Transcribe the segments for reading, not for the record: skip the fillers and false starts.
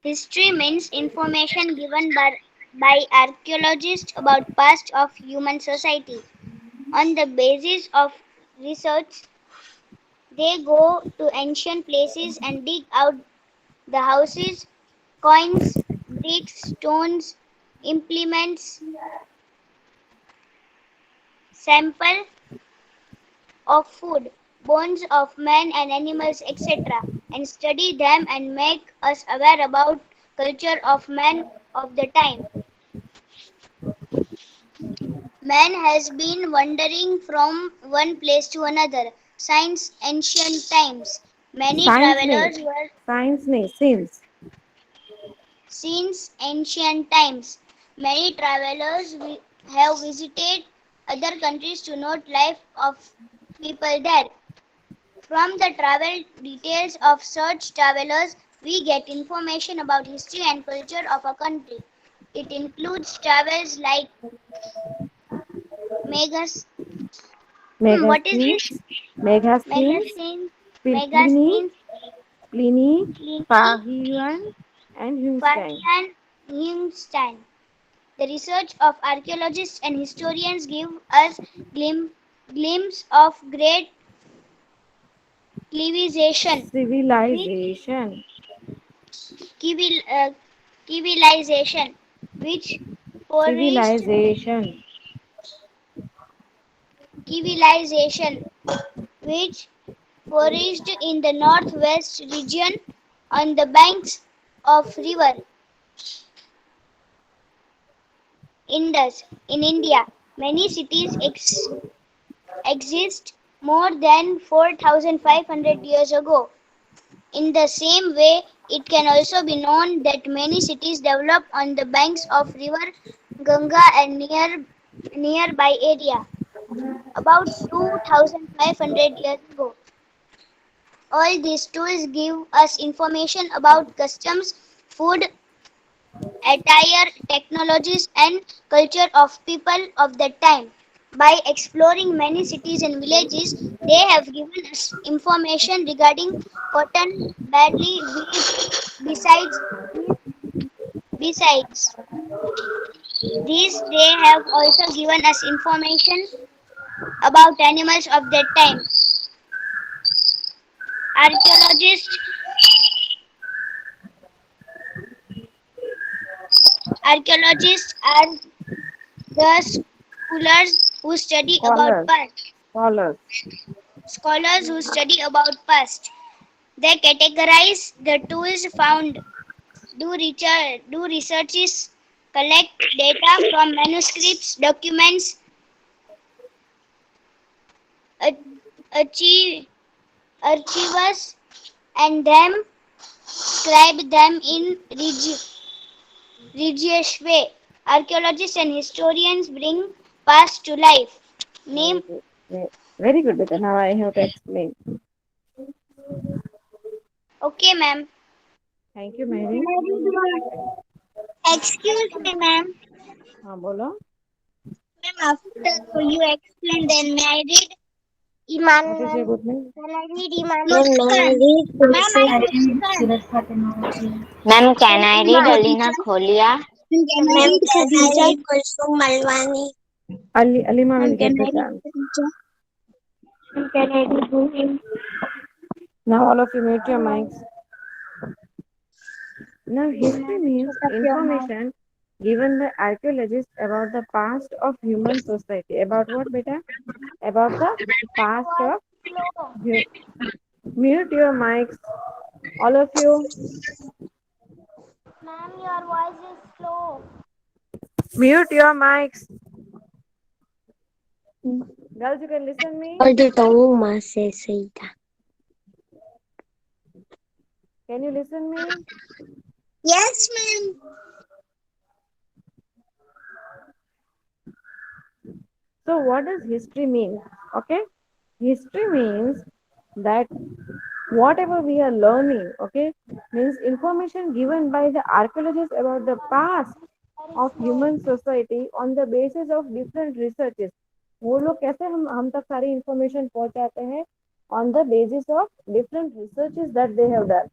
History means information given by archaeologists about past of human society. On the basis of research, they go to ancient places and dig out the houses, coins, bricks, stones, implements, sample of food, bones of men and animals, etc., and study them and make us aware about culture of men of the time. Man has been wandering from one place to another since ancient times. Many Science नहीं, travelers were science नहीं, since. since ancient times. Many travelers have visited other countries to note life of people there. From the travel details of such travelers, we get information about history and culture of a country. It includes travels like megas. What is Megasthenes, this? Megasthenes, Megasthenes, Pliny, Megasthenes, Pliny, Pliny, Fahian, and Hunstein. Fabian Himstein. The research of archaeologists and historians give us glimpse of great civilization, which, Civilization, civil, uh, civilization, which flourished, civilization. civilization, which flourished in the northwest region on the banks of river Indus in India. Many cities exist more than 4,500 years ago. In the same way, it can also be known that many cities developed on the banks of river Ganga and nearby area about 2,500 years ago. All these tools give us information about customs, food, attire, technologies, and culture of people of that time. By exploring many cities and villages, they have given us information regarding cotton, barley, wheat. Besides these, they have also given us information about animals of that time. Archaeologists, archaeologists are the scholars who study about Scholars, past. scholars. Scholars who study about past. They categorize the tools found, do researches, collect data from manuscripts, documents, achieve, archives, and them scribe them in religious way. Archaeologists and historians bring past to life. Very Name, good. Very good, Beta. Now I have to explain. okay, ma'am. Thank you, Mary. Excuse me, ma'am. हाँ बोलो. Ma'am, after you explain, then may I read? Iman, What is your good name? can I read Iman Ma'am, may I Muskan? read Ma'am, Tulsi? I'm Muskan. Ma'am, can Read I read Iman. Alina Kholia? Can I Ma'am, read can I Khadija? read Kulsum Malwani? Alima Ma'am, will can get the I read chance. Khadija? Ma'am, can I read Ruhin? Now all of you mute your mics. Now Okay, history ma'am. means Shut up your mouth. information given by archaeologists about the past of human society. About what, beta? About the past of Slow. hu- mute your mics, all of you. Ma'am, your voice is slow. Mute your mics. Girls, you can listen me. All the Tauma says Sita. Can you listen me? Yes, ma'am. So what does history mean? Okay, history means that whatever we are learning, okay, means information given by the archaeologists about the past Very of slow. human society on the basis of different researches. वो लोग कैसे हम तक सारी information पहुंचाते हैं on the basis of different researches that they have done.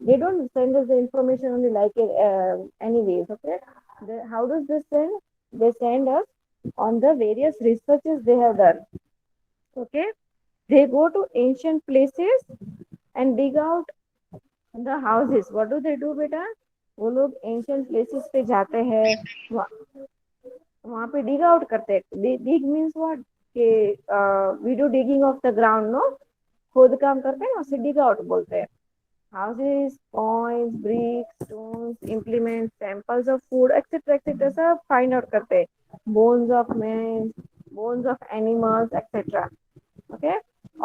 They don't send us the information only like anyways. Okay, how does this send? They send us on the various researches they have done. Okay, they go to ancient places and dig out the houses. What do they do, बेटा? वो लोग ancient places पे जाते हैं, वहां पे डिग out करते हैं. डिग मीन्स व्हाट, कि we do digging of the ground, no, खोद काम करते हैं, उसे डिग आउट बोलते हैं. Houses, coins, bricks, stones, implements, samples of food, etc. etc. सब फाइंड आउट करते हैं. Bones of man, bones of animals, etcetera. Okay,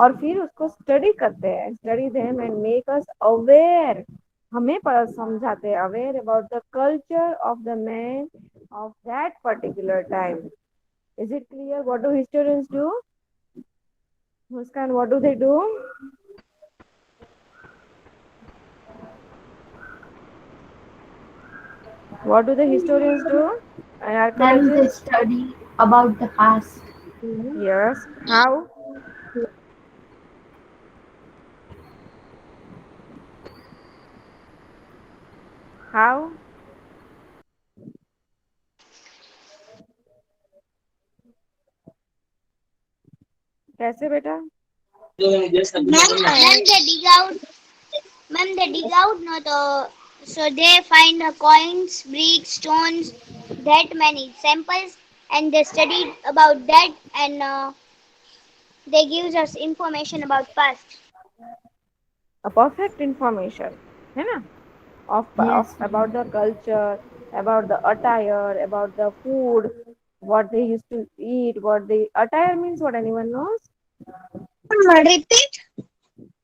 और फिर उसको स्टडी करते हैं, study them and make us aware. हमें पर समझाते हैं aware about the culture of the man of that particular time. Is it clear? What do historians do? Muskan, what do they do? What do the historians do? And Ma'am, they archaeologists? study about the past. Yes. How? How? कैसे बेटा? Ma'am, they dig out. Ma'am, they dig out, no, so they find coins, bricks, stones, that many samples, and they studied about that, and they gives us information about past. A perfect information, है ना? Of Yes, about ma'am. the culture, about the attire, about the food, what they used to eat, what they attire means what, anyone knows? Repeat.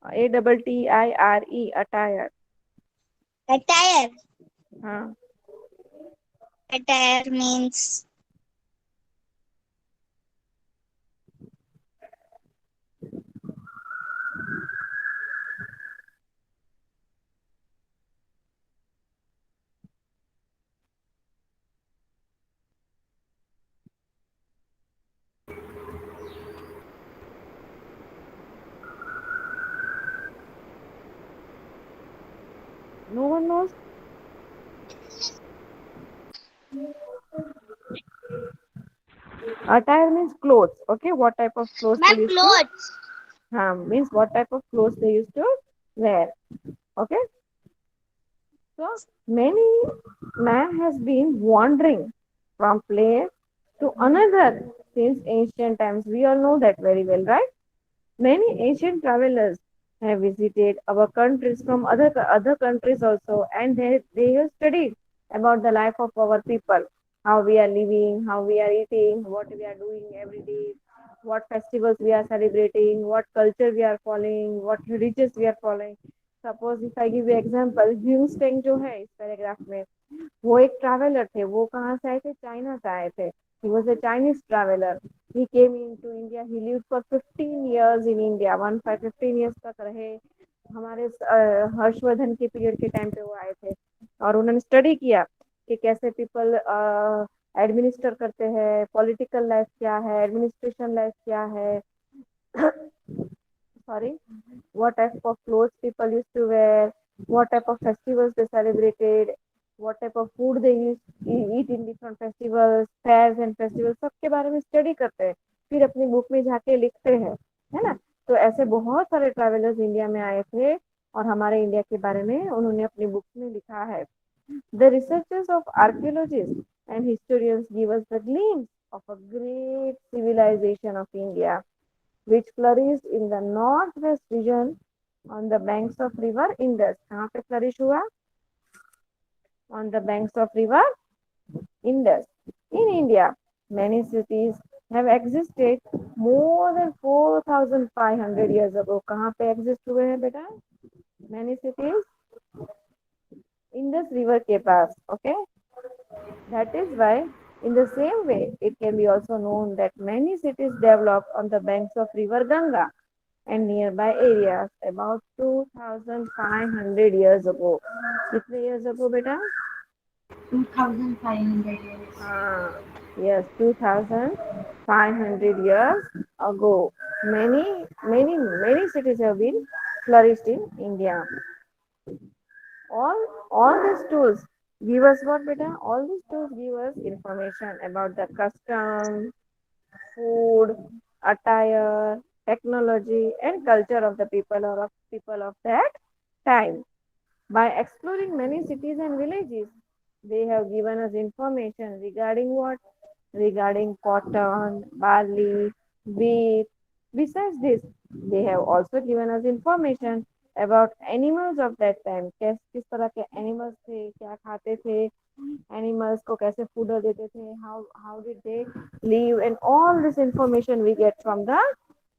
ATTIRE, attire. Attire. हाँ. Attire means No one knows. Attire means clothes. Okay, what type of clothes they ma'am used to? clothes. Means what type of clothes they used to wear. Okay, so many man has been wandering from place to another since ancient times. We all know that very well, right? Many ancient travelers have visited our countries from other countries also, and they have studied about the life of our people, how we are living, how we are eating, what we are doing every day, what festivals we are celebrating, what culture we are following, what religions we are following. Suppose if I give example, ह्यूस्टेंग जो है इस paragraph में, वो एक traveller थे. वो कहाँ से आए थे? चाइना से आए थे. He was a Chinese traveller. He came into India. He live for 15 years in India. 15 years तक रहे. हमारे हर्षवर्धन के पीरियड के टाइम पे वो आए थे, और उन्होंने स्टडी किया कि कैसे पीपल एडमिनिस्टर करते हैं, पॉलिटिकल लाइफ क्या है, एडमिनिस्ट्रेशन लाइफ क्या है. Sorry, what type of clothes people used to wear, what type of festivals they celebrated, what type of food they used eat in different festivals, fairs and festivals, सबके बारे में study करते हैं, फिर अपनी book में जाके लिखते हैं, है ना. तो ऐसे बहुत सारे ट्रैवलर्स इंडिया में आए थे, और हमारे इंडिया के बारे में उन्होंने अपनी बुक में लिखा है. The researchers of archaeologist and historians give us the glimpse of a great civilisation of India which flourished in the northwest region on the banks of river Indus. कहाँ पे flourish हुआ? On the banks of river Indus. In India, many cities have existed more than 4,500 years ago. कहाँ पे exist हुए हैं बेटा? Many cities Indus river के पास. Okay, that is why in the same way it can be also known that many cities developed on the banks of river Ganga and nearby areas about 2,500 years ago. कितने years ago बेटा? 2,500 years. Yes, 2,500 years ago. Many cities have been flourished in India. All these tools give us what, beta? All these tools give us information about the custom, food, attire, technology, and culture of the people of that time. By exploring many cities and villages, they have given us information regarding what? Regarding cotton, barley, wheat. Besides this, they have also given us information about animals of that time. किस तरह के animals थे, क्या खाते थे, animals को कैसे food देते थे, how did they live, and all this information we get from the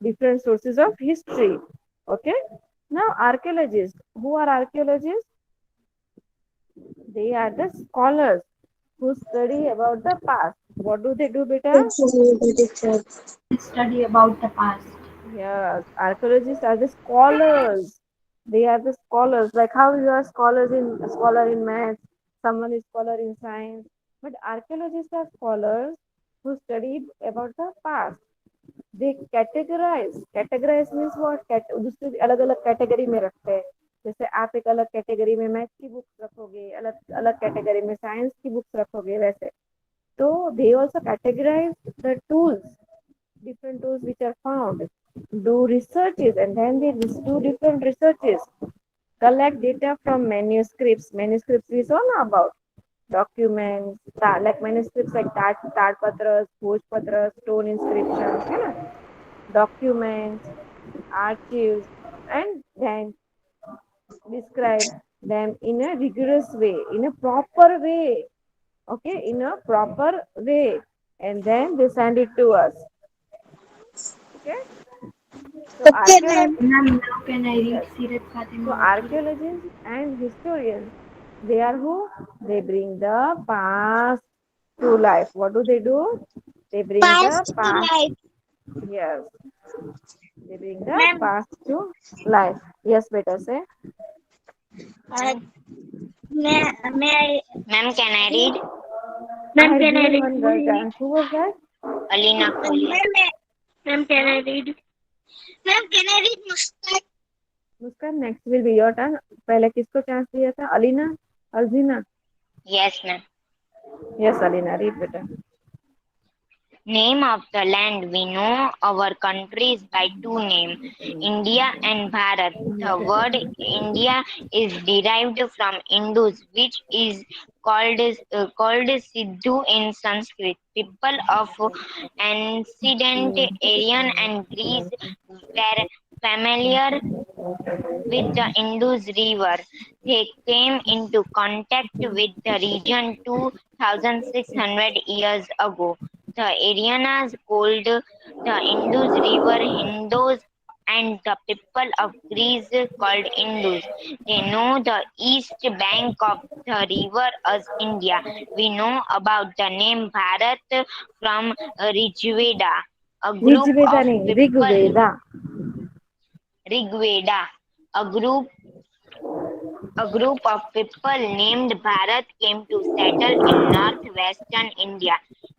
different sources of history. Okay. Now archaeologists. Who are archaeologists? They are the scholars who study about the past. What do they do, beta? They study about the past. Yes, archaeologists are the scholars. They are the scholars. Like how you are scholar in maths, someone is scholar in science. But archaeologists are scholars who studied about the past. They categorize means what? दूसरे अलग अलग category में रखते हैं. जैसे आप एक अलग कैटेगरी में मैथ की बुक्स रखोगे, अलग अलग कैटेगरी में साइंस की बुक्स रखोगे, वैसे. तो they also categorize the tools, different tools which are found, do researches, and then they do different researches, collect data from manuscripts. Manuscripts we saw now about documents, like manuscripts like Tadpatras, Bhojpatras, stone inscriptions, you know, documents, archives, and then describe them in a rigorous way, in a proper way. Okay, in a proper way, and then they send it to us. Okay. So archaeologists, Ma'am, now can I read yes. Sirat So Fatima? archaeologists and historians, they are who? They bring the past to life. What do? They bring the Past to past. life. Yes, they bring the Ma'am, past to life. Yes, better say. uh, may Ma'am, can I I read? I ma'am, had can I given read? one girl chance. Who was that? Alina Kolia. Ma'am, can I read? Ma'am, can I read Muskat? Muskan, next will be your turn. पहले किसको chance दिया था? Alina, अलजीना. Yes, ma'am. Yes, Alina, read better. Name of the land. We know our countries by two names, India and Bharat. The word India is derived from Indus, which is called Sidhu in Sanskrit. People of ancient Aryan and Greece were familiar with the Indus River. They came into contact with the region 2,600 years ago. The Aryans called the Indus River Hindus and the people of Greece called Indus. They know the east bank of the river as India. We know about the name Bharat from Rigveda, a group Rigveda of नहीं, people. Rigveda. Rigveda, a group a group of people named Bharat came to settle in northwestern India.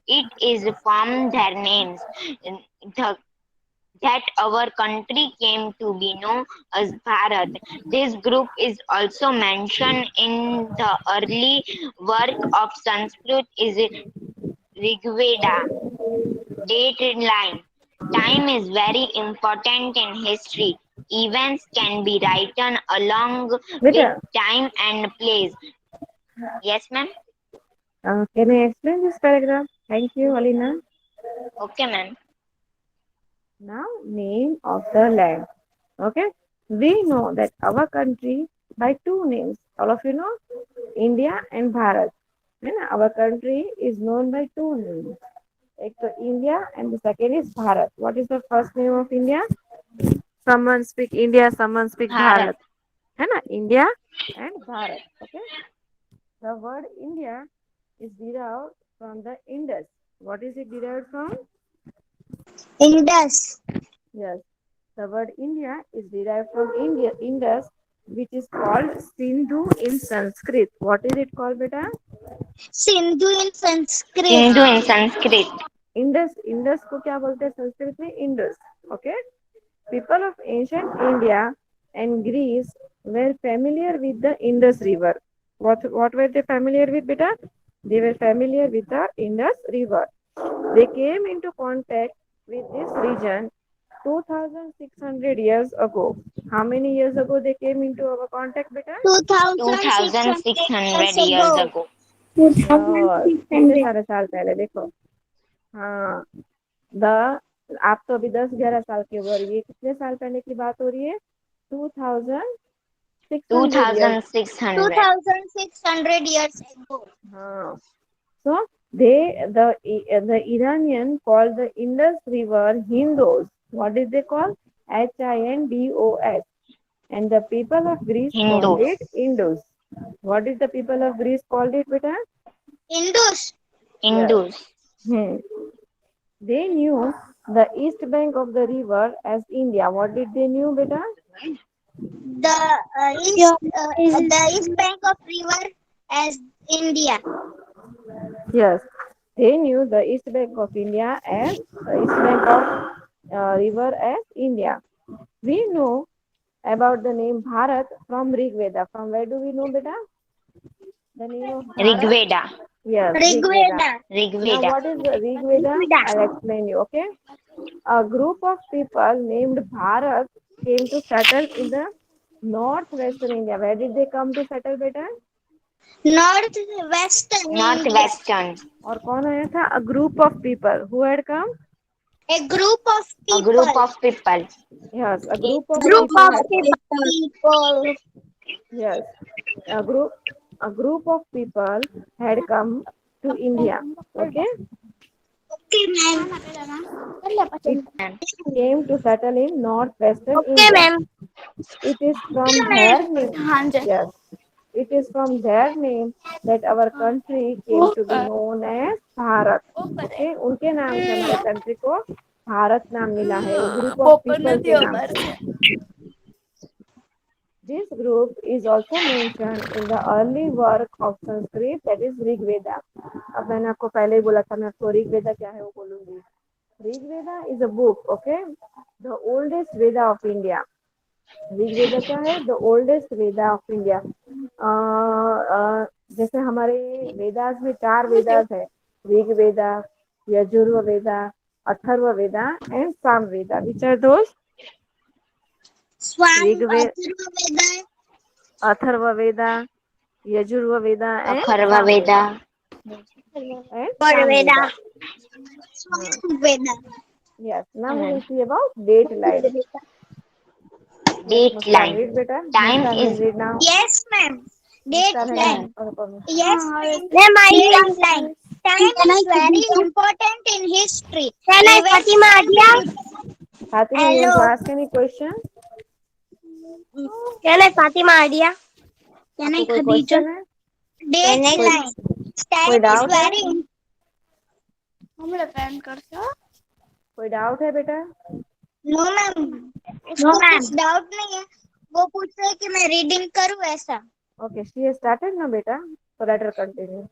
It is from their names the, that our country came to be known as Bharat. This group is also mentioned in the early work of Sanskrit is Rigveda. Date line. Time is very important in history. Events can be written along with Better. time and place. Yes, ma'am? Can I explain this paragraph? Thank you, Alina. Okay, ma'am. Now, name of the land. Okay. We know that our country by two names. All of you know India and Bharat. And our country is known by two names. एक तो India and the second is Bharat. What is the first name of India? Someone speak India, someone speak Bharat. Bharat. है ना? India and Bharat. Okay. The word India is derived from the Indus. What is it derived from? Indus. Yes. The word India is derived from Indus, which is called Sindhu in Sanskrit. What is it called, beta? Sindhu in Sanskrit. Sindhu in Sanskrit. Indus को क्या बोलते हैं संस्कृत में? Indus. Okay. People of ancient India and Greece were familiar with the Indus River. What were they familiar with, beta? They were familiar with the Indus River. They came into contact with this region 2600 years ago. How many years ago they came into our contact, beta? 2600 2600 years years ago. ago. कितने सारे साल पहले देखो. हाँ, the आप तो अभी 10-11 साल के हो, और ये कितने साल पहले की बात हो रही है? 2600 years. 2600. 2600 years ago. हाँ. So the Iranian called the Indus River Hindos. What did they call? Hindos. And the people of Greece called Hindus. it Indus. What did the people of Greece called it, beta? Indus. Yes. Hindus. Hmm. They knew the east bank of the river as India. What did they knew, beta? The east bank of river as India. Yes. They knew the east bank of India as east bank of river as India. We know about the name Bharat from Rig Veda. From where do we know, beta? The name of Bharat? Rigveda. Yes, Rig Veda. Rigveda. Now, Rigveda. what is the Rig Veda? I'll explain you, okay? A group of people named Bharat came to settle in the northwestern India. Where did they come to settle, beta? Northwestern India. Northwestern. और कौन आया था? A group of people. Who had come? A group of A people. group of people. Yes, a group of Group people of had come. people. Yes, a group of people had come to India. Okay, Okay, ma'am. it came to settle in northwestern Okay, India. ma'am. It is from their name. Yes, it is from their name that our country came to be known as Bharat. Okay, उनके नाम से हमारे country को भारत नाम मिला है. वो group of people के नाम से. This group is also mentioned in the early work of Sanskrit, that is Rig Veda. अब मैंने आपको पहले ही बोला था, मैं आपको ऋग वेदा क्या है वो बोलूंगी. ऋग वेदा is a book, okay, the oldest Veda of India. Rig वेदा क्या है? The oldest Veda of India. जैसे हमारे वेदास में 4 वेदास है, Rig Veda, Yajur Veda, Atharva Veda and Sama Veda. Which are those? Rig Veda, Atharva Veda, Yajur Veda and Atharva Veda. Veda. Veda. Yes. Now we will see about date line. Date Muskan, line. read beta. Time Muskan, is- read now. Yes, ma'am. Date Muskan, line. read. Yes, ma'am. Date line. Time is very important in history. Can I, Events Fatima, can be Adia? Fatima, you want to Hello. ask any question? Can I, Fatima, Adia? Can आपको I, कोई Khadija? question है? Date कोई- line. कोई Time is doubt है? very कोई doubt है बेटा? No ma'am, उसको कुछ डाउट नहीं है. वो पूछ रहे कि मैं रीडिंग करूँ ऐसा. Okay, she has started now beta. So let her continue.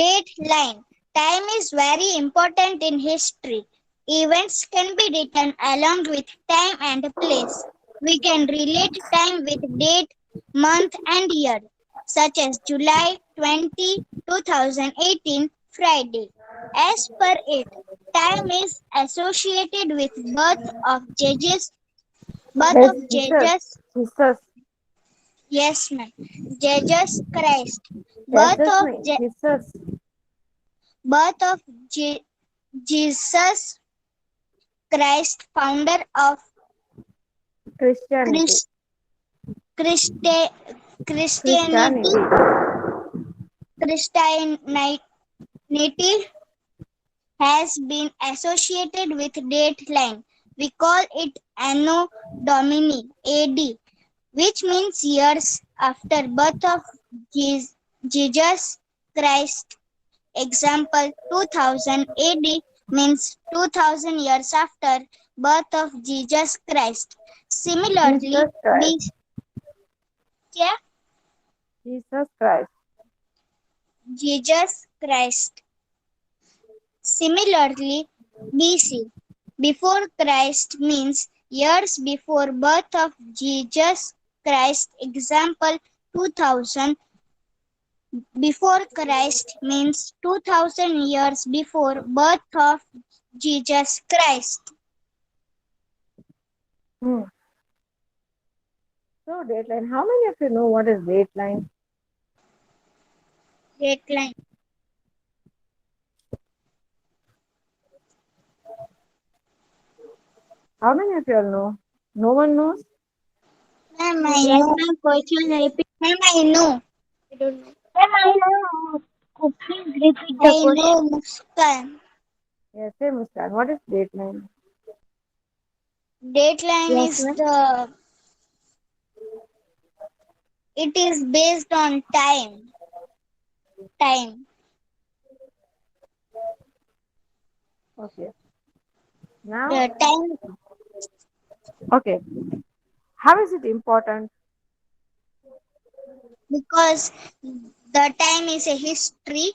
Date line. Time is very important in history. Events can be written along with time and place. We can relate time with date, month and year, such as July 20, 2018, Friday. As per it, time is associated with birth of Jesus. Jesus. Yes, ma'am. Jesus Christ. Jesus. Birth of Jesus Christ, founder of Christianity. Christianity has been associated with date line. We call it Anno Domini AD, which means years after birth of Jesus Christ. Example, 2000 AD means 2000 years after birth of Jesus Christ. Similarly, Jesus Christ. Jesus Christ. Similarly, BC, before Christ means years before birth of Jesus Christ. Example 2000 before Christ means 2000 years before birth of Jesus Christ. Hmm. So dateline. How many of you know what is dateline? Dateline. How many of you all know? No one knows? Ma'am, I yes, know. Ma'am, question repeat. Ma'am, I know. I don't know. Ma'am, I know. Please repeat the I question. know Muskan. Yes, say Muskan. What is dateline? Dateline Yes, is ma'am. the it is based on time. Time. Okay. Now, The time okay. How is it important? because the time is a history.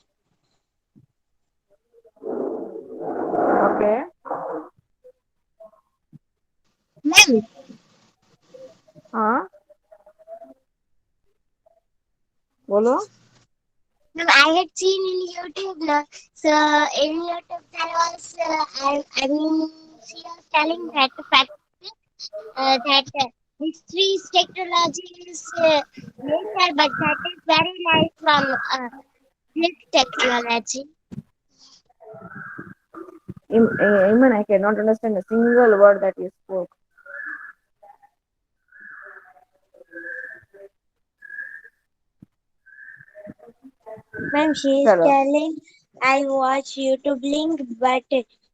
Okay. Ma'am, हाँ बोलो. ma'am, I had seen in YouTube, so in YouTube there was she was telling that fact that history's technology is later, but that is very nice from this technology. Iman, I cannot understand a single word that you spoke. Ma'am, she is चलो. telling I watch YouTube link, but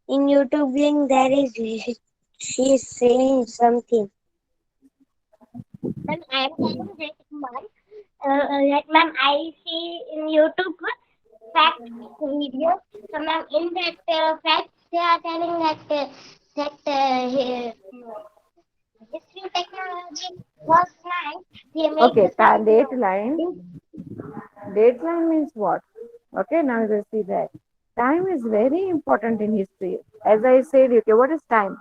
in YouTube link there is she is saying something. Ma'am, I am telling that ma'am, ma'am, I see in YouTube fact videos. So ma'am, in that fact, they are telling that history technology was nice. They make Okay, the science dateline. Dateline means what? Okay, now you will see that. Time is very important in history. As I said, okay, what is time?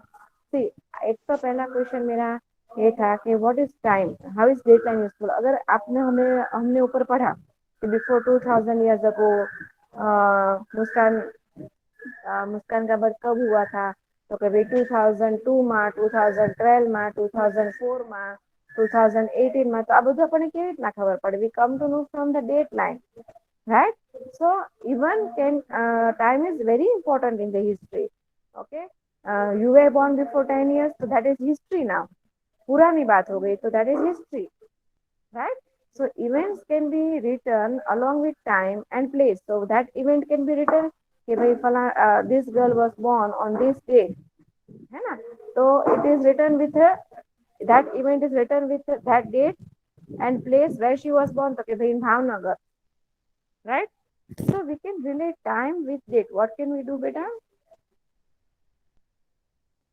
See, एक तो पहला question मेरा ये था कि what is time, how is date line useful. अगर आपने हमें हमने ऊपर पढ़ा कि before 2000 years ago Muskan Muskan का बर्थ कब हुआ था, तो कभी 2002 માં, 2012 માં, 2004 માં, 2018 માં. તો આ બધું આપણને કેવી રીતના ખબર પડે? We come to know from the dateline, right? So even can time is very important in the history. Okay, you were born before 10 years, so that is history now. पुरानी बात हो गई, so that is history, right? So events can be written along with time and place. So that event can be written कि भाई फला this girl was born on this date, है ना? तो it is written with that event is written with that date and place where she was born. तो कि भाई in Bhavnagar, right? So we can relate time with date. What can we do, beta?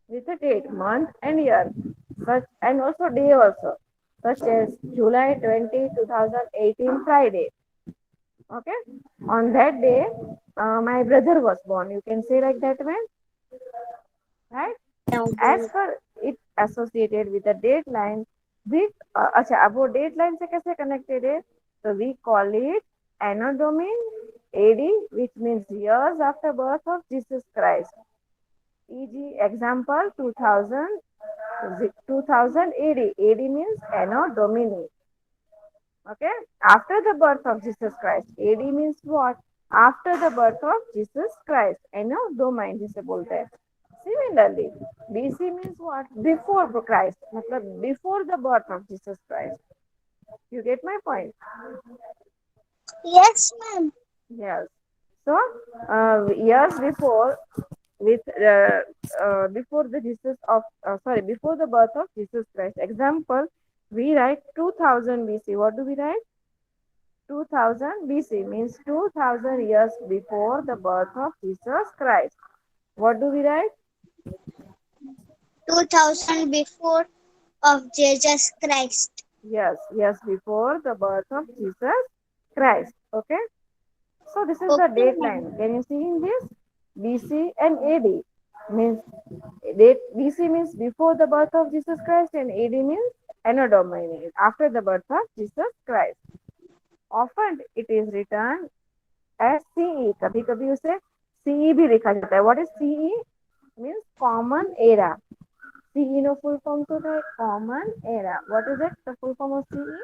With the date, month and year, such and also day also, such as July 20, 2018, Friday. Okay, on that day, my brother was born. You can say like that way, right? As per it associated with the date line, with अच्छा अब वो date line से कैसे connected है? So we call it anno domini AD, which means years after birth of Jesus Christ. E.g. example 2000 2000 AD. AD means anno domini. Okay, after the birth of Jesus Christ. AD means what? After the birth of Jesus Christ. anno domini जिसे बोलते हैं. Similarly, BC means what? Before Christ. मतलब before the birth of Jesus Christ. You get my point? Yes, ma'am. Yes. So years before, with before the Jesus of sorry, before the birth of Jesus Christ. Example, we write 2000 BC. What do we write? 2000 BC means 2000 years before the birth of Jesus Christ. What do we write? 2000 before of Jesus Christ. Yes, yes, before the birth of Jesus Christ. Okay. So this is the Okay, date ma'am. line. Can you see in this? BC and AD means date. BC means before the birth of Jesus Christ and AD means Anno Domini, after the birth of Jesus Christ. Often it is written as CE. कभी कभी उसे CE भी लिखा जाता है. What is CE? Means common era. CE no full form to the common era. What is it? The full form of CE?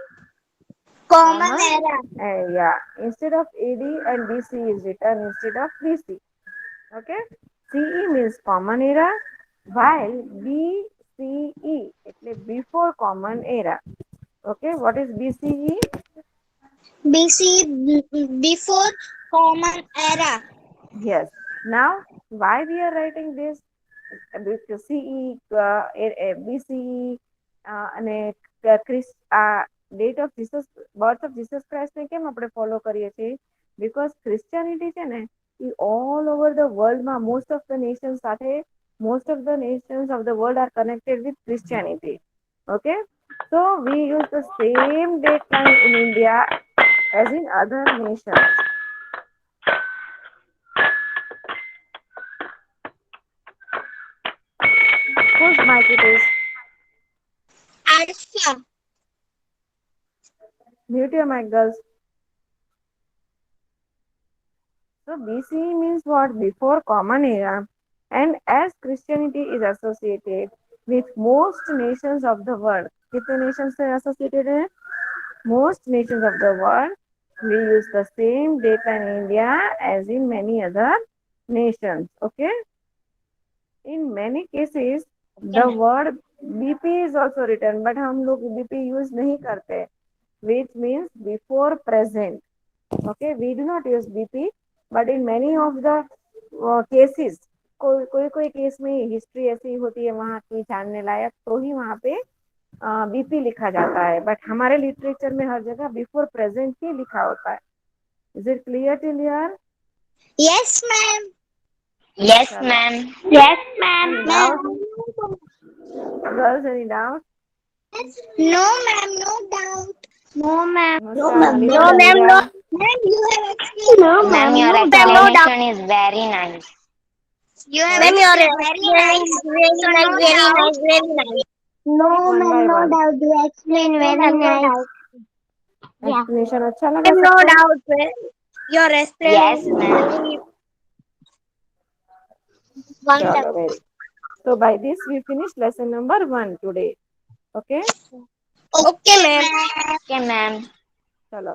Common era. Yeah. Instead of AD and BC is written instead of BC. Okay. CE means common era, while BCE એટલે before common era. Okay. What is BCE? BC before common era. Yes. Now, why we are writing this? Because CE, BCE, અને date of Jesus, birth of Jesus Christ ને કેમ આપણે follow કરીએ છીએ? Because Christianity છે ને એ all over the world માં most of the nations સાથે most of the nations of the world are connected with Christianity. Okay, so we use the same date line in India as in other nations. Whose mic it is? Alpha. Mute your mic, girls. So BCE means what? Before common era. And as Christianity is associated with most nations of the world, कितने nations are associated हैं? Most nations of the world, we use the same data in India as in many other nations. Okay. In many cases, the word BP is also written, but हम लोग BP use नहीं करते, which means before present. Okay, we do not use BP, but in many of the cases, कोई कोई case में history ऐसी होती है वहाँ की जानने लायक, तो ही वहाँ पे बीपी लिखा जाता है, बट हमारे लिटरेचर में हर जगह बिफोर प्रेजेंट ही लिखा होता है. इज इट क्लियर टिल यार? Yes, ma'am. Yes, चलो. ma'am. Yes, ma'am. Any doubt? Girls, any doubt? No, ma'am. No doubt. No, ma'am. Namaskar, Malika No, ma'am. No. Danira. Ma'am, you have explained. No, Ma'am, your No, ma'am. No doubt. explanation is very nice. You have Sorry? explained very nice. So no doubt. very nice. No, One by ma'am, no one. doubt. You explain No, very ma'am. No nice. doubt. Yeah. Explanation अच्छा लगा Ma'am, no सबको? doubt. Your Yes, explanation is ma'am. very चलो, wonderful. very. So by this we finish lesson number 1 today. Okay? Okay, ma'am. Okay, ma'am. Chalo.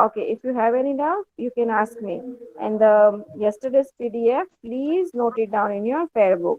Okay, if you have any doubt, you can ask me. And yesterday's PDF, please note it down in your fair book.